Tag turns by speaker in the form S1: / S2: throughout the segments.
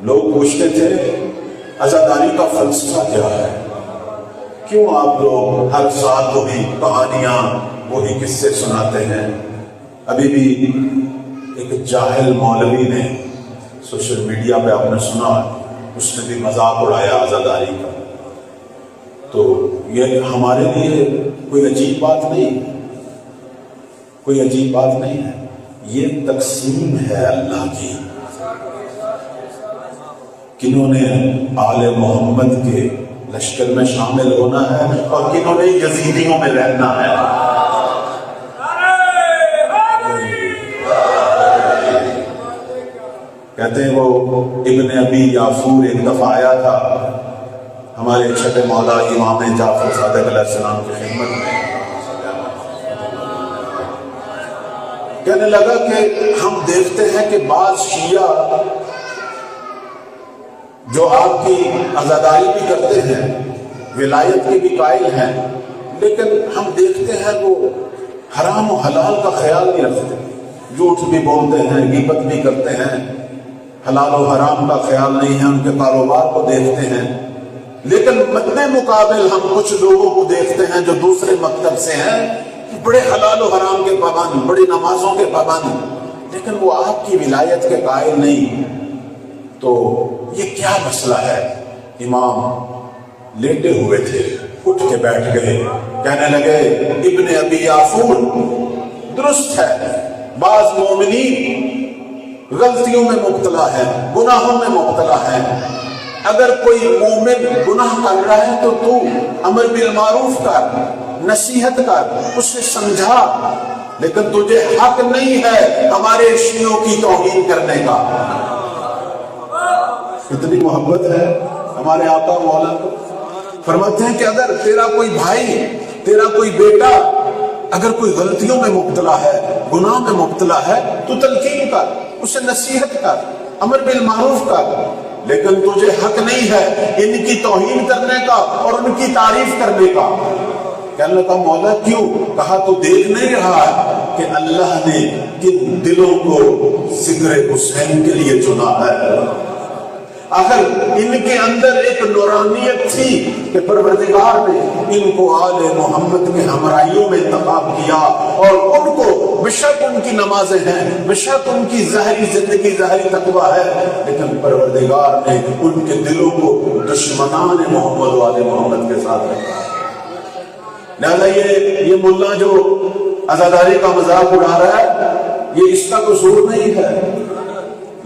S1: لوگ پوچھتے تھے عزاداری کا فلسفہ کیا ہے، کیوں آپ لوگ ہر سال وہی کہانیاں وہی قصے سناتے ہیں؟ ابھی بھی ایک جاہل مولوی نے سوشل میڈیا پہ آپ نے سنا، اس نے بھی مذاق اڑایا عزاداری کا. تو یہ ہمارے لیے کوئی عجیب بات نہیں، کوئی عجیب بات نہیں ہے. یہ تقسیم ہے اللہ کی. کنہوں نے آل محمد کے لشکر میں شامل ہونا ہے اور کنہوں نے یزیدیوں میں رہنا ہے. کہتے ہیں وہ ابن ابی یافور ایک دفعہ آیا تھا ہمارے چھٹے مولا امام جعفر صادق علیہ السلام کی خدمت میں. کہنے لگا کہ ہم دیکھتے ہیں کہ بعض شیعہ جو آپ کی عزاداری بھی کرتے ہیں، ولایت کے بھی قائل ہیں، لیکن ہم دیکھتے ہیں وہ حرام و حلال کا خیال نہیں رکھتے، جھوٹ بھی بولتے ہیں، غیبت بھی کرتے ہیں، حلال و حرام کا خیال نہیں ہے، ان کے کاروبار کو دیکھتے ہیں. لیکن مدن مقابل ہم کچھ لوگوں کو دیکھتے ہیں جو دوسرے مکتب سے ہیں، بڑے حلال و حرام کے پابند، بڑی نمازوں کے پابند، لیکن وہ آپ کی ولایت کے قائل نہیں. تو یہ کیا مسئلہ ہے؟ امام لیٹے ہوئے تھے، اٹھ کے بیٹھ گئے، کہنے لگے ابن ابی یافور درست ہے، بعض مومنین غلطیوں میں مبتلا ہے، گناہوں میں مبتلا ہے. اگر کوئی مومن گناہ کر رہا ہے تو امر بالمعروف کر، نصیحت کر، اسے سمجھا، لیکن تجھے حق نہیں ہے ہمارے شیعوں کی توہین کرنے کا. کتنی محبت ہے ہمارے آقا مولا کو. فرماتے ہیں کہ اگر تیرا کوئی بھائی، تیرا کوئی بیٹا اگر کوئی غلطیوں میں مبتلا ہے، گناہ میں مبتلا ہے، تو تلقین کر، اسے نصیحت کر، امر بالمعروف کر، لیکن تجھے حق نہیں ہے ان کی توہین کرنے کا اور ان کی تعریف کرنے کا. کہنے لگا مولا کیوں؟ کہا تو دیکھ نہیں رہا ہے کہ اللہ نے کن دلوں کو ذکر حسین کے لیے چنا ہے. آخر ان کے اندر ایک نورانیت تھی کہ پروردگار نے ان کو آل محمد کے ہمراہیوں میں انتخاب کیا، اور ان کو بشک ان کی نمازیں ہیں، بشک ان کی ظاہری زندگی، ظاہری تقویٰ ہے، لیکن پروردگار نے ان کے دلوں کو دشمنان محمد و آل محمد کے ساتھ رکھا. لہذا یہ ملا جو عزاداری کا مذاق اڑا رہا ہے، یہ اس کا قصور نہیں ہے،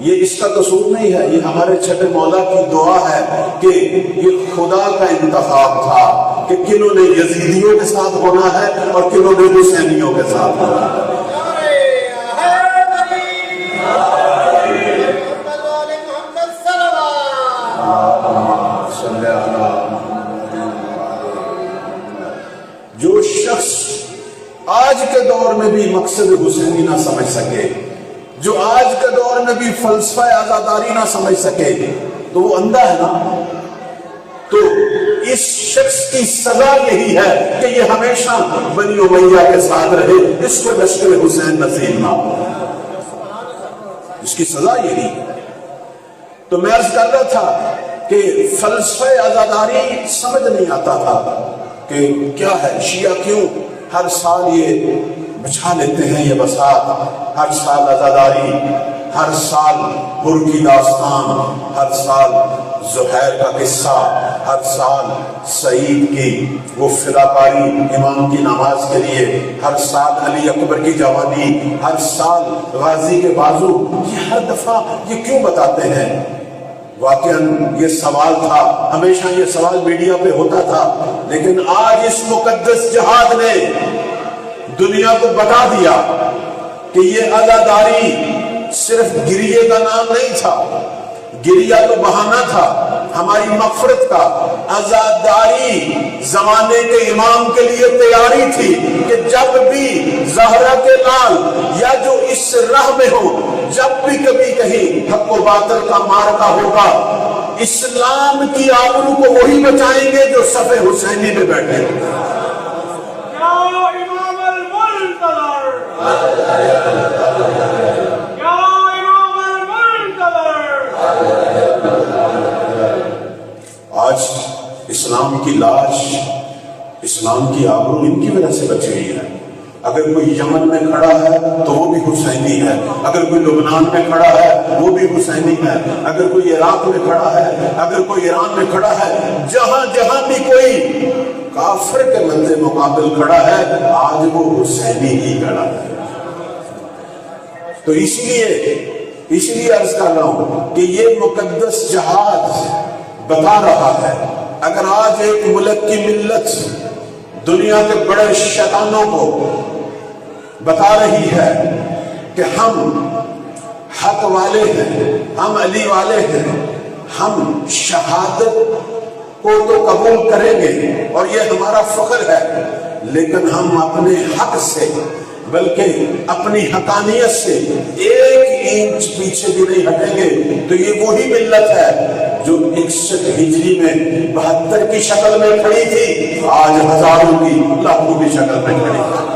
S1: یہ اس کا قصور نہیں ہے، یہ ہمارے چھٹے مولا کی دعا ہے کہ یہ خدا کا انتخاب تھا کہ کنہوں نے یزیدیوں کے ساتھ ہونا ہے اور کنہوں نے حسینیوں کے ساتھ ہونا ہے. جو شخص آج کے دور میں بھی مقصد حسینی نہ سمجھ سکے، جو آج کے دور میں بھی فلسفہ عزاداری نہ سمجھ سکے، تو وہ اندھا ہے نا. تو اس شخص کی سزا یہی ہے کہ یہ ہمیشہ بنی امیہ کے ساتھ رہے، اس کو لشکر حسین نصیب نہ ہو. اس کی سزا یہی ہے. تو میں عرض کر رہا تھا کہ فلسفہ عزاداری سمجھ نہیں آتا تھا کہ کیا ہے، شیعہ کیوں ہر سال یہ بچھا لیتے ہیں یہ بساط، ہر سال عزاداری، ہر سال حر کی داستان، ہر سال زہیر کا قصہ، ہر سال سعید کی وہ فداکاری امام کی نماز کے لیے، ہر سال علی اکبر کی جوانی، ہر سال غازی کے بازو. یہ ہر دفعہ یہ کیوں بتاتے ہیں؟ واقعاً یہ سوال تھا، ہمیشہ یہ سوال میڈیا پہ ہوتا تھا، لیکن آج اس مقدس جہاد نے دنیا کو بتا دیا کہ یہ عزاداری صرف گریے کا نام نہیں تھا، گریہ تو بہانہ تھا ہماری مغفرت کا. عزاداری زمانے کے امام کے لیے تیاری تھی کہ جب بھی زہرا کے لال یا جو اس راہ میں ہو، جب بھی کبھی کہیں حق و باطل کا مارکا ہوگا، اسلام کی آبرو کو وہی بچائیں گے جو صف حسینی میں بیٹھے.
S2: یا امام المنتظر
S1: اسلام کی لاش، اسلام کی آبرو ان کی وجہ سے بچی ہوئی ہے۔ اگر کوئی یمن میں کھڑا ہے تو وہ بھی حسینی ہے، اگر کوئی لبنان میں کھڑا ہے وہ بھی حسینی ہے، اگر کوئی عراق میں کھڑا ہے، اگر کوئی ایران میں کھڑا ہے، جہاں جہاں بھی کوئی کافر کے مدِ مقابل کھڑا ہے آج وہ حسینی ہی کھڑا ہے۔ تو اس لیے عرض کر رہا ہوں کہ یہ مقدس جہاد بتا رہا ہے، اگر آج ایک ملک کی ملت دنیا کے بڑے شیطانوں کو بتا رہی ہے کہ ہم حق والے ہیں، ہم علی والے ہیں، ہم شہادت کو تو قبول کریں گے اور یہ ہمارا فخر ہے، لیکن ہم اپنے حق سے بلکہ اپنی حقانیت سے ایک انچ پیچھے بھی نہیں ہٹیں گے، تو یہ وہی ملت ہے جو 61 ہجری میں 72 کی شکل میں کھڑی تھی، آج ہزاروں کی لاکھوں کی شکل میں کھڑی ہے۔